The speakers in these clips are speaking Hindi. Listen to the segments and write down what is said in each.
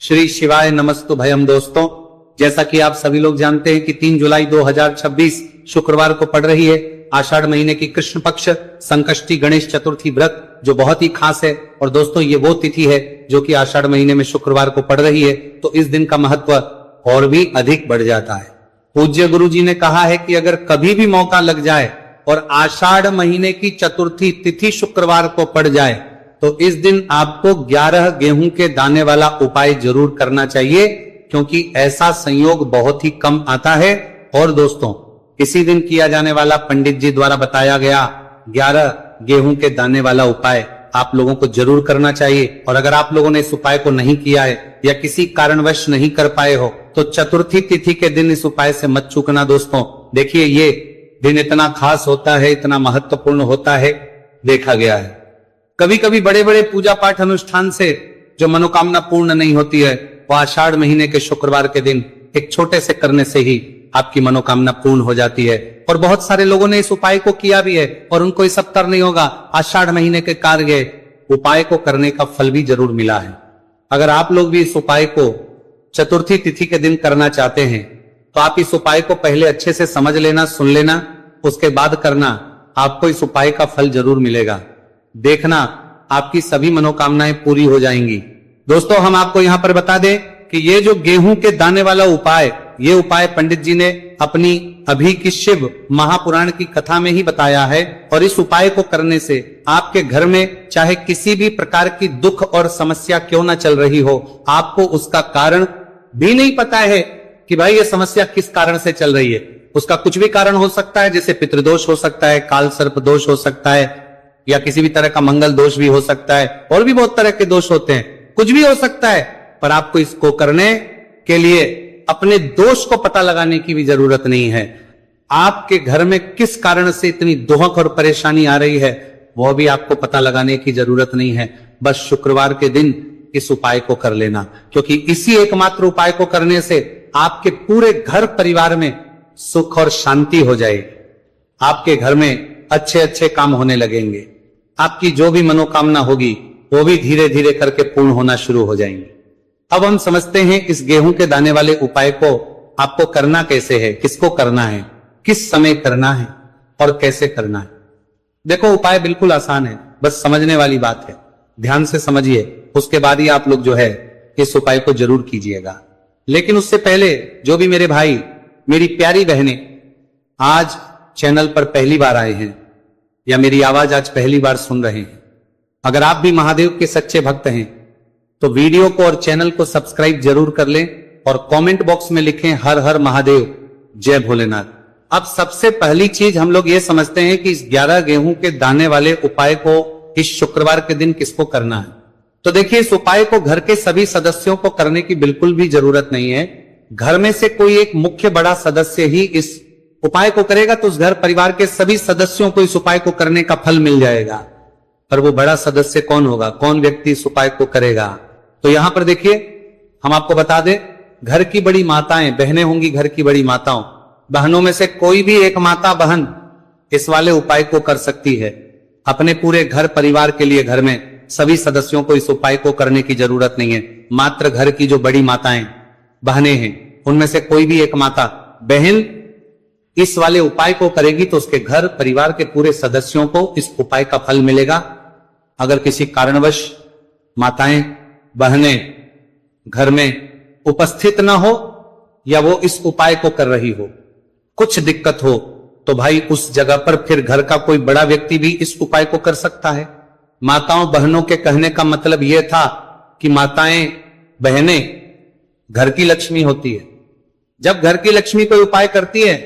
श्री शिवाय नमस्तु भयम। दोस्तों, जैसा कि आप सभी लोग जानते हैं कि 3 जुलाई 2026 शुक्रवार को पड़ रही है आषाढ़ महीने की कृष्ण पक्ष संकष्टी गणेश चतुर्थी व्रत, जो बहुत ही खास है। और दोस्तों, ये वो तिथि है जो कि आषाढ़ महीने में शुक्रवार को पड़ रही है, तो इस दिन का महत्व और भी अधिक बढ़ जाता है। पूज्य गुरु जी ने कहा है कि अगर कभी भी मौका लग जाए और आषाढ़ महीने की चतुर्थी तिथि शुक्रवार को पड़ जाए, तो इस दिन आपको 11 गेहूं के दाने वाला उपाय जरूर करना चाहिए, क्योंकि ऐसा संयोग बहुत ही कम आता है। और दोस्तों, इसी दिन किया जाने वाला पंडित जी द्वारा बताया गया 11 गेहूं के दाने वाला उपाय आप लोगों को जरूर करना चाहिए। और अगर आप लोगों ने इस उपाय को नहीं किया है या किसी कारणवश नहीं कर पाए हो, तो चतुर्थी तिथि के दिन इस उपाय से मत चूकना। दोस्तों देखिए, ये दिन इतना खास होता है, इतना महत्वपूर्ण होता है, देखा गया है कभी कभी बड़े बड़े पूजा पाठ अनुष्ठान से जो मनोकामना पूर्ण नहीं होती है, वो आषाढ़ महीने के शुक्रवार के दिन एक छोटे से करने से ही आपकी मनोकामना पूर्ण हो जाती है। और बहुत सारे लोगों ने इस उपाय को किया भी है और उनको इस अवसर नहीं होगा, आषाढ़ महीने के कार्य उपाय को करने का फल भी जरूर मिला है। अगर आप लोग भी इस उपाय को चतुर्थी तिथि के दिन करना चाहते हैं, तो आप इस उपाय को पहले अच्छे से समझ लेना, सुन लेना, उसके बाद करना। आपको इस उपाय का फल जरूर मिलेगा। देखना, आपकी सभी मनोकामनाएं पूरी हो जाएंगी। दोस्तों, हम आपको यहां पर बता दें कि ये जो गेहूं के दाने वाला उपाय, ये उपाय पंडित जी ने अपनी अभी की शिव महापुराण की कथा में ही बताया है। और इस उपाय को करने से आपके घर में चाहे किसी भी प्रकार की दुख और समस्या क्यों ना चल रही हो, आपको उसका कारण भी नहीं पता है कि भाई ये समस्या किस कारण से चल रही है। उसका कुछ भी कारण हो सकता है, जैसे पितृदोष हो सकता है, काल सर्प दोष हो सकता है, या किसी भी तरह का मंगल दोष भी हो सकता है, और भी बहुत तरह के दोष होते हैं, कुछ भी हो सकता है। पर आपको इसको करने के लिए अपने दोष को पता लगाने की भी जरूरत नहीं है। आपके घर में किस कारण से इतनी दोहक और परेशानी आ रही है, वह भी आपको पता लगाने की जरूरत नहीं है। बस शुक्रवार के दिन इस उपाय को कर लेना, क्योंकि इसी एकमात्र उपाय को करने से आपके पूरे घर परिवार में सुख और शांति हो जाएगी। आपके घर में अच्छे अच्छे काम होने लगेंगे। आपकी जो भी मनोकामना होगी वो भी धीरे धीरे करके पूर्ण होना शुरू हो जाएंगी। अब हम समझते हैं इस गेहूं के दाने वाले उपाय को आपको करना कैसे है, किसको करना है, किस समय करना है और कैसे करना है। देखो, उपाय बिल्कुल आसान है, बस समझने वाली बात है। ध्यान से समझिए, उसके बाद ही आप लोग जो है इस उपाय को जरूर कीजिएगा। लेकिन उससे पहले जो भी मेरे भाई, मेरी प्यारी बहनें आज चैनल पर पहली बार आए हैं या मेरी आवाज आज पहली बार सुन रहे हैं, अगर आप भी महादेव के सच्चे भक्त हैं, तो वीडियो को और चैनल को सब्सक्राइब जरूर कर लें और कमेंट बॉक्स में लिखें हर हर महादेव, जय भोलेनाथ। अब सबसे पहली चीज हम लोग ये समझते हैं कि इस 11 गेहूं के दाने वाले उपाय को इस शुक्रवार के दिन किसको करना है। तो देखिए, इस उपाय को घर के सभी सदस्यों को करने की बिल्कुल भी जरूरत नहीं है। घर में से कोई एक मुख्य बड़ा सदस्य ही इस उपाय को करेगा, तो उस घर परिवार के सभी सदस्यों को इस उपाय को करने का फल मिल जाएगा। पर वो बड़ा सदस्य कौन होगा, कौन व्यक्ति इस उपाय को करेगा? तो यहां पर देखिए, हम आपको बता दें, घर की बड़ी माताएं, बहनें होंगी घर की बड़ी माताओं, बहनों में से कोई भी एक माता बहन इस वाले उपाय को कर सकती है। अपने पूरे घर परिवार के लिए घर में सभी सदस्यों को इस उपाय को करने की जरूरत नहीं है। मात्र घर की जो बड़ी माताएं बहनें हैं, उनमें से कोई भी एक माता बहन इस वाले उपाय को करेगी, तो उसके घर परिवार के पूरे सदस्यों को इस उपाय का फल मिलेगा। अगर किसी कारणवश माताएं बहनें घर में उपस्थित ना हो या वो इस उपाय को कर रही हो, कुछ दिक्कत हो, तो भाई उस जगह पर फिर घर का कोई बड़ा व्यक्ति भी इस उपाय को कर सकता है। माताओं बहनों के कहने का मतलब यह था कि माताएं बहनें घर की लक्ष्मी होती है। जब घर की लक्ष्मी कोई उपाय करती है,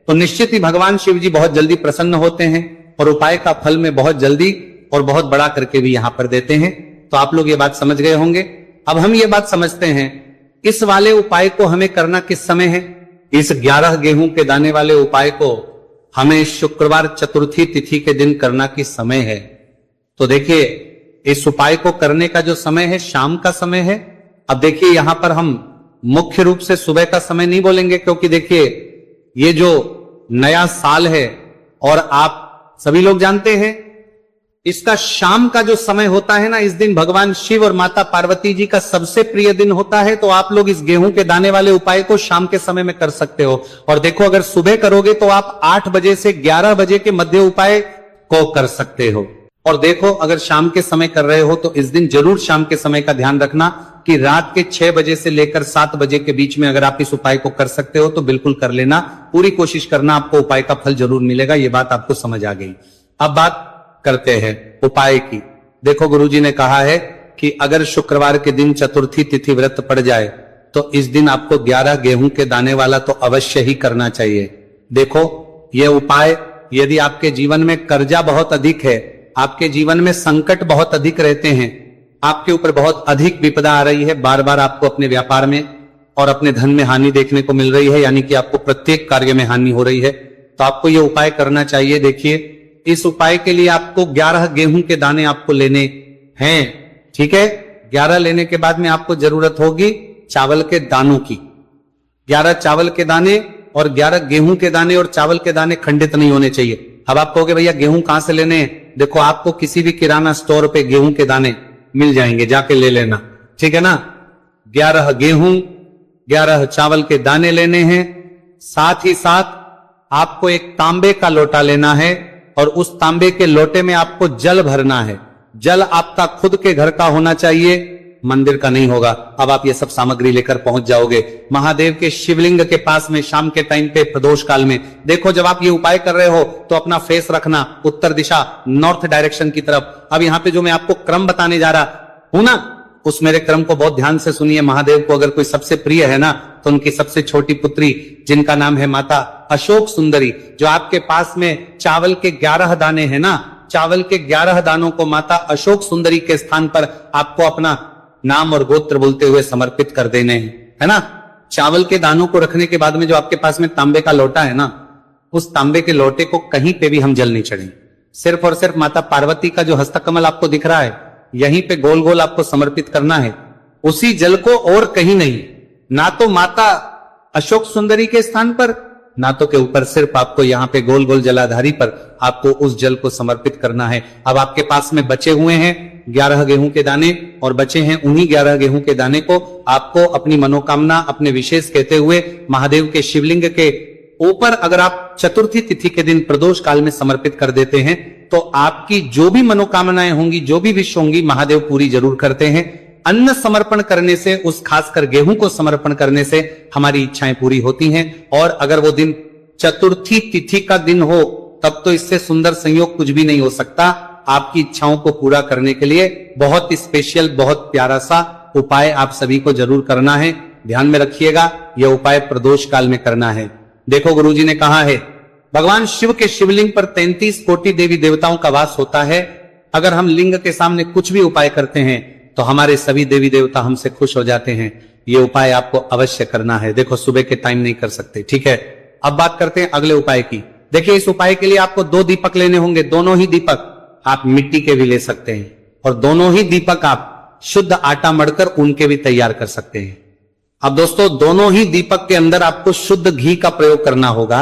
तो निश्चित ही भगवान शिव जी बहुत जल्दी प्रसन्न होते हैं और उपाय का फल में बहुत जल्दी और बहुत बड़ा करके भी यहां पर देते हैं। तो आप लोग ये बात समझ गए होंगे। अब हम ये बात समझते हैं, इस वाले उपाय को हमें करना किस समय है। इस 11 गेहूं के दाने वाले उपाय को हमें शुक्रवार चतुर्थी तिथि के दिन करना किस समय है। तो देखिए, इस उपाय को करने का जो समय है, शाम का समय है। अब देखिए, यहां पर हम मुख्य रूप से सुबह का समय नहीं बोलेंगे, क्योंकि देखिए ये जो नया साल है और आप सभी लोग जानते हैं इसका शाम का जो समय होता है ना, इस दिन भगवान शिव और माता पार्वती जी का सबसे प्रिय दिन होता है। तो आप लोग इस गेहूं के दाने वाले उपाय को शाम के समय में कर सकते हो। और देखो, अगर सुबह करोगे तो आप 8 बजे से 11 बजे के मध्य उपाय को कर सकते हो। और देखो, अगर शाम के समय कर रहे हो तो इस दिन जरूर शाम के समय का ध्यान रखना कि रात के 6 बजे से लेकर 7 बजे के बीच में अगर आप इस उपाय को कर सकते हो तो बिल्कुल कर लेना। पूरी कोशिश करना, आपको उपाय का फल जरूर मिलेगा। ये बात आपको समझ आ गई। अब बात करते हैं उपाय की। देखो, गुरुजी ने कहा है कि अगर शुक्रवार के दिन चतुर्थी तिथि व्रत पड़ जाए तो इस दिन आपको 11 गेहूं के दाने वाला तो अवश्य ही करना चाहिए। देखो, यह उपाय, यदि आपके जीवन में कर्जा बहुत अधिक है, आपके जीवन में संकट बहुत अधिक रहते हैं, आपके ऊपर बहुत अधिक विपदा आ रही है, बार बार आपको अपने व्यापार में और अपने धन में हानि देखने को मिल रही है, यानी कि आपको प्रत्येक कार्य में हानि हो रही है, तो आपको यह उपाय करना चाहिए। देखिए, इस उपाय के लिए आपको 11 गेहूं के दाने आपको लेने हैं। ठीक है, 11 लेने के बाद में आपको जरूरत होगी चावल के दानों की। 11 चावल के दाने और 11 गेहूं के दाने, और चावल के दाने खंडित नहीं होने चाहिए। अब आप कहोगे भैया गेहूं कहां से लेने हैं? देखो, आपको किसी भी किराना स्टोर पे गेहूं के दाने मिल जाएंगे, जाके ले लेना। ठीक है ना? 11 गेहूं, 11 चावल के दाने लेने हैं। साथ ही साथ आपको एक तांबे का लोटा लेना है और उस तांबे के लोटे में आपको जल भरना है। जल आपका खुद के घर का होना चाहिए, मंदिर का नहीं होगा। अब आप ये सब सामग्री लेकर पहुंच जाओगे महादेव के शिवलिंग के पास में शाम के टाइम पे प्रदोष काल में। देखो, जब आप ये उपाय कर रहे हो तो अपना फेस रखना उत्तर दिशा, नॉर्थ डायरेक्शन की तरफ। अब यहां पे जो मैं आपको क्रम बताने जा रहा हूं ना, उस मेरे क्रम को बहुत ध्यान से सुनिए। महादेव को अगर कोई सबसे प्रिय है ना, तो उनकी सबसे छोटी पुत्री, जिनका नाम है माता अशोक सुंदरी, जो आपके पास में चावल के 11 दाने हैं ना, चावल के 11 दानों को माता अशोक सुंदरी के स्थान पर आपको अपना नाम और गोत्र बोलते हुए समर्पित कर देने हैं, है ना। चावल के दानों को रखने के बाद में जो आपके पास में तांबे का लोटा है ना, उस तांबे के लोटे को कहीं पे भी हम जल नहीं चढ़ेंगे। सिर्फ और सिर्फ माता पार्वती का जो हस्तकमल आपको दिख रहा है, यहीं पे गोल गोल आपको समर्पित करना है, उसी जल को, और कहीं नहीं। ना तो माता अशोक सुंदरी के स्थान पर, ना तो के ऊपर, सिर्फ आपको यहाँ पे गोल गोल जलाधारी पर आपको उस जल को समर्पित करना है। अब आपके पास में बचे हुए हैं 11 गेहूं के दाने, और बचे हैं उन्हीं 11 गेहूं के दाने को आपको अपनी मनोकामना, अपने विशेष कहते हुए महादेव के शिवलिंग के ऊपर अगर आप चतुर्थी तिथि के दिन प्रदोष काल में समर्पित कर देते हैं तो आपकी जो भी मनोकामनाएं होंगी, जो भी विश होंगी, महादेव पूरी जरूर करते हैं। अन्न समर्पण करने से, उस खासकर गेहूं को समर्पण करने से हमारी इच्छाएं पूरी होती हैं। और अगर वो दिन चतुर्थी तिथि का दिन हो, तब तो इससे सुंदर संयोग कुछ भी नहीं हो सकता। आपकी इच्छाओं को पूरा करने के लिए बहुत स्पेशल, बहुत प्यारा सा उपाय आप सभी को जरूर करना है। ध्यान में रखिएगा, यह उपाय प्रदोष काल में करना है। देखो, गुरुजी ने कहा है, भगवान शिव के शिवलिंग पर 33 कोटि देवी देवताओं का वास होता है। अगर हम लिंग के सामने कुछ भी उपाय करते हैं तो हमारे सभी देवी देवता हमसे खुश हो जाते हैं। ये उपाय आपको अवश्य करना है। देखो, सुबह के टाइम नहीं कर सकते, ठीक है। अब बात करते हैं अगले उपाय की। देखिए, इस उपाय के लिए आपको 2 दीपक लेने होंगे। दोनों ही दीपक आप मिट्टी के भी ले सकते हैं, और दोनों ही दीपक आप शुद्ध आटा मढ़कर उनके भी तैयार कर सकते हैं। अब दोस्तों, दोनों ही दीपक के अंदर आपको शुद्ध घी का प्रयोग करना होगा,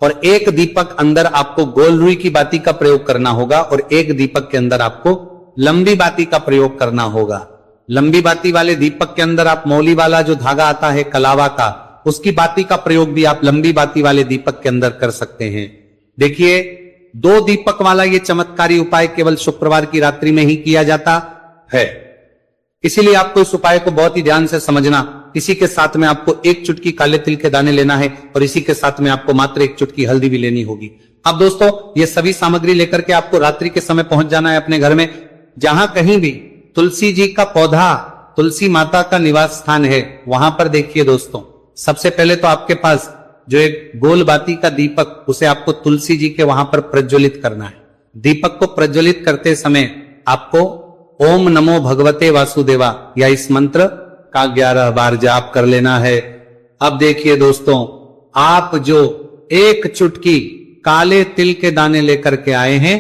और एक दीपक अंदर आपको गोल रुई की बाती का प्रयोग करना होगा, और एक दीपक के अंदर आपको लंबी बाती का प्रयोग करना होगा। लंबी बाती वाले दीपक के अंदर आप मौली वाला जो धागा आता है कलावा का, उसकी बाती का प्रयोग भी आप लंबी बाती वाले दीपक के अंदर कर सकते हैं। देखिए, 2 दीपक वाला ये चमत्कारी उपाय केवल शुक्रवार की रात्रि में ही किया जाता है, इसीलिए आपको इस उपाय को बहुत ही ध्यान से समझना। इसी के साथ में आपको 1 चुटकी काले तिल के दाने लेना है, और इसी के साथ में आपको मात्र 1 चुटकी हल्दी भी लेनी होगी। अब दोस्तों, ये सभी सामग्री लेकर के आपको रात्रि के समय पहुंच जाना है अपने घर में। जहां कहीं भी तुलसी जी का पौधा, तुलसी माता का निवास स्थान है, वहां पर देखिए दोस्तों, सबसे पहले तो आपके पास जो एक गोल बाती का दीपक, उसे आपको तुलसी जी के वहां पर प्रज्वलित करना है। दीपक को प्रज्वलित करते समय आपको ओम नमो भगवते वासुदेवा या इस मंत्र का 11 बार जाप कर लेना है। अब देखिए दोस्तों, आप जो 1 चुटकी काले तिल के दाने लेकर के आए हैं,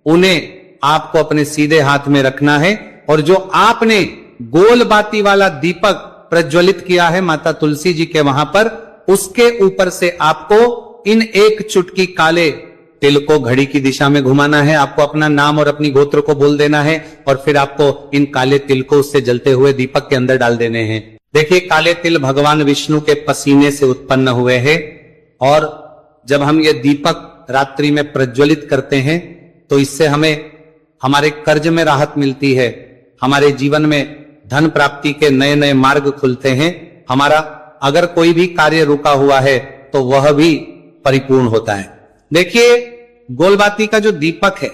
उन्हें आपको अपने सीधे हाथ में रखना है, और जो आपने गोल बाती वाला दीपक प्रज्वलित किया है माता तुलसी जी के वहां पर, उसके ऊपर से आपको इन 1 चुटकी काले तिल को घड़ी की दिशा में घुमाना है, आपको अपना नाम और अपनी गोत्र को बोल देना है और फिर आपको इन काले तिल को उससे जलते हुए दीपक के अंदर डाल देने हैं। देखिए, काले तिल भगवान विष्णु के पसीने से उत्पन्न हुए हैं और जब हम ये दीपक रात्रि में प्रज्वलित करते हैं तो इससे हमें हमारे कर्ज में राहत मिलती है, हमारे जीवन में धन प्राप्ति के नए नए मार्ग खुलते हैं, हमारा अगर कोई भी कार्य रुका हुआ है तो वह भी परिपूर्ण होता है। देखिए, गोलबाती का जो दीपक है,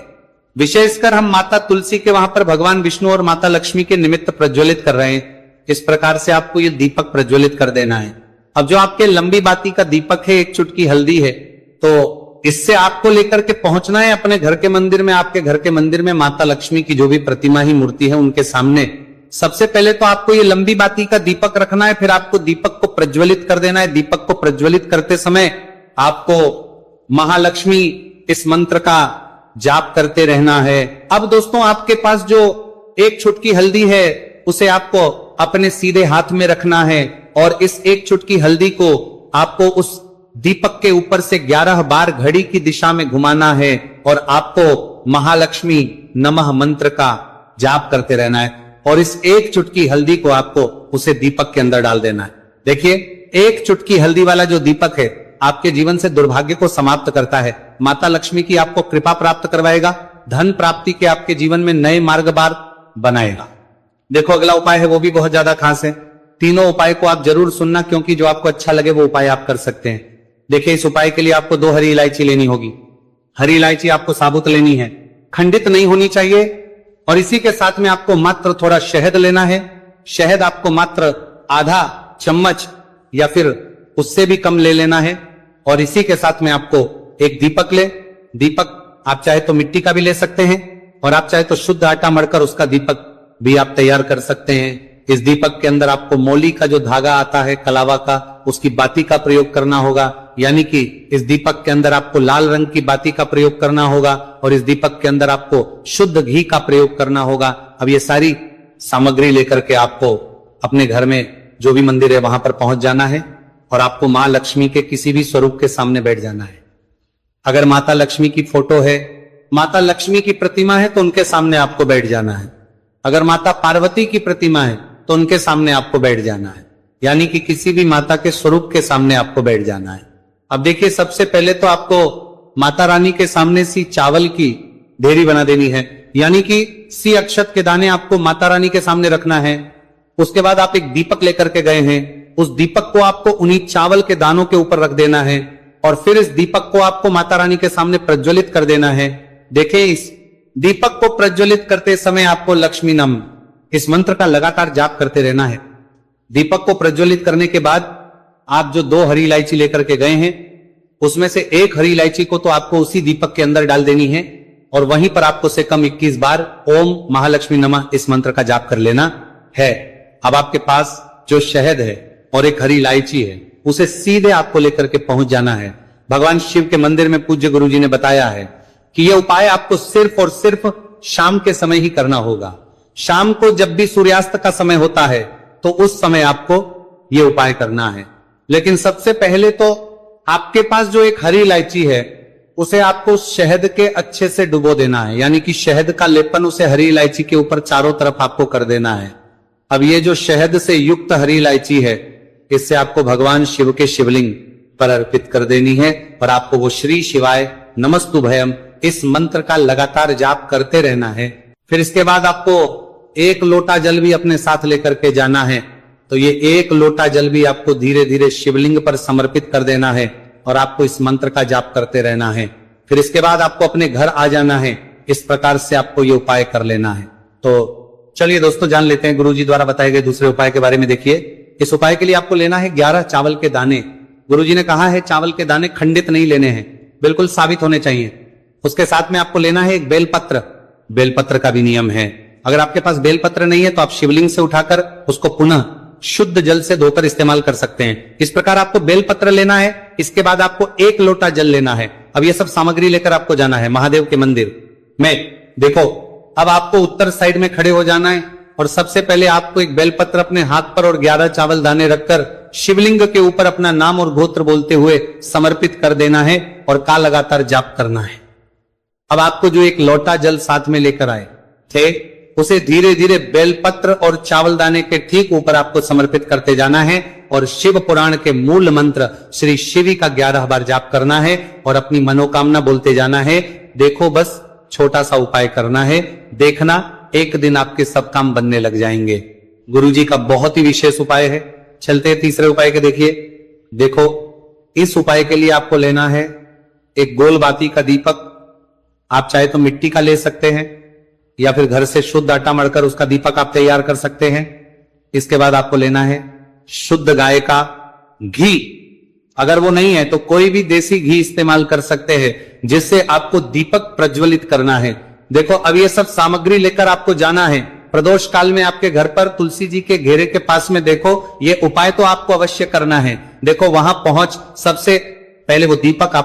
विशेषकर हम माता तुलसी के वहां पर भगवान विष्णु और माता लक्ष्मी के निमित्त प्रज्वलित कर रहे हैं। इस प्रकार से आपको ये दीपक प्रज्वलित कर देना है। अब जो आपके लंबी बाती का दीपक है, एक चुटकी हल्दी है, तो इससे आपको लेकर के पहुंचना है अपने घर के मंदिर में। आपके घर के मंदिर में माता लक्ष्मी की जो भी प्रतिमा ही मूर्ति है उनके सामने सबसे पहले तो आपको ये लंबी बाती का दीपक रखना है, फिर आपको दीपक को प्रज्वलित कर देना है। दीपक को प्रज्वलित करते समय आपको महालक्ष्मी इस मंत्र का जाप करते रहना है। अब दोस्तों, आपके पास जो एक चुटकी हल्दी है उसे आपको अपने सीधे हाथ में रखना है और इस एक चुटकी हल्दी को आपको उस दीपक के ऊपर से 11 बार घड़ी की दिशा में घुमाना है और आपको महालक्ष्मी नमः मंत्र का जाप करते रहना है और इस एक चुटकी हल्दी को आपको उसे दीपक के अंदर डाल देना है। देखिए, एक चुटकी हल्दी वाला जो दीपक है आपके जीवन से दुर्भाग्य को समाप्त करता है, माता लक्ष्मी की आपको कृपा प्राप्त करवाएगा, धन प्राप्ति के आपके जीवन में नए मार्ग बार बनाएगा। देखो, अगला उपाय है वो भी बहुत ज्यादा खास है। तीनों उपाय को आप जरूर सुनना, क्योंकि जो आपको अच्छा लगे वो उपाय आप कर सकते हैं। देखिए, इस उपाय के लिए आपको 2 हरी इलायची लेनी होगी। हरी इलायची आपको साबुत लेनी है, खंडित नहीं होनी चाहिए, और इसी के साथ में आपको मात्र थोड़ा शहद लेना है। शहद आपको मात्र आधा चम्मच या फिर उससे भी कम ले लेना है और इसी के साथ में आपको एक दीपक ले। दीपक आप चाहे तो मिट्टी का भी ले सकते हैं और आप चाहे तो शुद्ध आटा मढ़कर उसका दीपक भी आप तैयार कर सकते हैं। इस दीपक के अंदर आपको मौली का जो धागा आता है कलावा का, उसकी बाती का प्रयोग करना होगा, यानी कि इस दीपक के अंदर आपको लाल रंग की बाती का प्रयोग करना होगा और इस दीपक के अंदर आपको शुद्ध घी का प्रयोग करना होगा। अब ये सारी सामग्री लेकर के आपको अपने घर में जो भी मंदिर है वहां पर पहुंच जाना है और आपको मां लक्ष्मी के किसी भी स्वरूप के सामने बैठ जाना है। अगर माता लक्ष्मी की फोटो है, माता लक्ष्मी की प्रतिमा है तो उनके सामने आपको बैठ जाना है। अगर माता पार्वती की प्रतिमा है तो उनके सामने आपको बैठ जाना है, यानी कि किसी भी माता के स्वरूप के सामने आपको बैठ जाना है। अब देखिए, सबसे पहले तो आपको माता रानी के सामने सी चावल की ढेरी बना देनी है, यानी कि सी अक्षत के दाने आपको माता रानी के सामने रखना है। उसके बाद आप एक दीपक लेकर के गए हैं, उस दीपक को आपको उन्हीं चावल के दानों के ऊपर रख देना है और फिर इस दीपक को आपको माता रानी के सामने प्रज्वलित कर देना है। देखें, इस दीपक को प्रज्वलित करते समय आपको लक्ष्मी नम इस मंत्र का लगातार जाप करते रहना है। दीपक को प्रज्वलित करने के बाद आप जो 2 हरी इलायची लेकर के गए हैं उसमें से एक हरी इलायची को तो आपको उसी दीपक के अंदर डाल देनी है और वहीं पर आपको से कम 21 बार ओम महालक्ष्मी नमः इस मंत्र का जाप कर लेना है। अब आपके पास जो शहद है और एक हरी इलायची है उसे सीधे आपको लेकर के पहुंच जाना है। भगवान शिव के मंदिर में पूज्य गुरुजी ने बताया है कि यह उपाय आपको सिर्फ और सिर्फ शाम के समय ही करना होगा। शाम को जब भी सूर्यास्त का समय होता है तो उस समय आपको यह उपाय करना है। लेकिन सबसे पहले तो आपके पास जो एक हरी इलायची है उसे आपको शहद के अच्छे से डुबो देना है, यानी कि शहद का लेपन उसे हरी इलायची के ऊपर चारों तरफ आपको कर देना है। अब ये जो शहद से युक्त हरी इलायची है इससे आपको भगवान शिव के शिवलिंग पर अर्पित कर देनी है और आपको वो श्री शिवाय नमस्तुभयम इस मंत्र का लगातार जाप करते रहना है। फिर इसके बाद आपको 1 लोटा जल भी अपने साथ लेकर के जाना है, तो ये 1 लोटा जल भी आपको धीरे धीरे शिवलिंग पर समर्पित कर देना है और आपको इस मंत्र का जाप करते रहना है। फिर इसके बाद आपको अपने घर आ जाना है। इस प्रकार से आपको ये उपाय कर लेना है। तो चलिए दोस्तों, जान लेते हैं गुरुजी द्वारा बताए गए दूसरे उपाय के बारे में। देखिए, इस उपाय के लिए आपको लेना है 11 चावल के दाने। गुरुजी ने कहा है चावल के दाने खंडित नहीं लेने हैं, बिल्कुल साबित होने चाहिए। उसके साथ में आपको लेना है एक बेलपत्र। बेलपत्र का भी नियम है, अगर आपके पास बेलपत्र नहीं है तो आप शिवलिंग से उठाकर उसको पुनः शुद्ध जल से धोकर इस्तेमाल कर सकते हैं। इस प्रकार आपको बेलपत्र लेना है। इसके बाद आपको 1 लोटा जल लेना है। अब ये सब सामग्री लेकर आपको जाना है महादेव के मंदिर में। देखो, अब आपको उत्तर साइड में खड़े हो जाना है और सबसे पहले आपको एक बेलपत्र अपने हाथ पर और 11 चावल दाने रखकर शिवलिंग के ऊपर अपना नाम और गोत्र बोलते हुए समर्पित कर देना है और का लगातार जाप करना है। अब आपको जो एक लोटा जल साथ में लेकर आए थे, उसे धीरे धीरे बेलपत्र और चावल दाने के ठीक ऊपर आपको समर्पित करते जाना है और शिव पुराण के मूल मंत्र श्री शिवी का 11 बार जाप करना है और अपनी मनोकामना बोलते जाना है। देखो, बस छोटा सा उपाय करना है, देखना एक दिन आपके सब काम बनने लग जाएंगे। गुरुजी का बहुत ही विशेष उपाय है। चलते हैं तीसरे उपाय के। देखिए, देखो, इस उपाय के लिए आपको लेना है एक गोल बाती का दीपक। आप चाहे तो मिट्टी का ले सकते हैं या फिर घर से शुद्ध आटा मढ़कर उसका दीपक आप तैयार कर सकते हैं। इसके बाद आपको लेना है शुद्ध गाय का घी। अगर वो नहीं है तो कोई भी देसी घी इस्तेमाल कर सकते हैं, जिससे आपको दीपक प्रज्वलित करना है। देखो, अब ये सब सामग्री लेकर आपको जाना है प्रदोष काल में आपके घर पर तुलसी जी के घेरे के पास में। देखो, ये उपाय तो आपको अवश्य करना है। देखो, वहां पहुंच सबसे पहले वो दीपक आप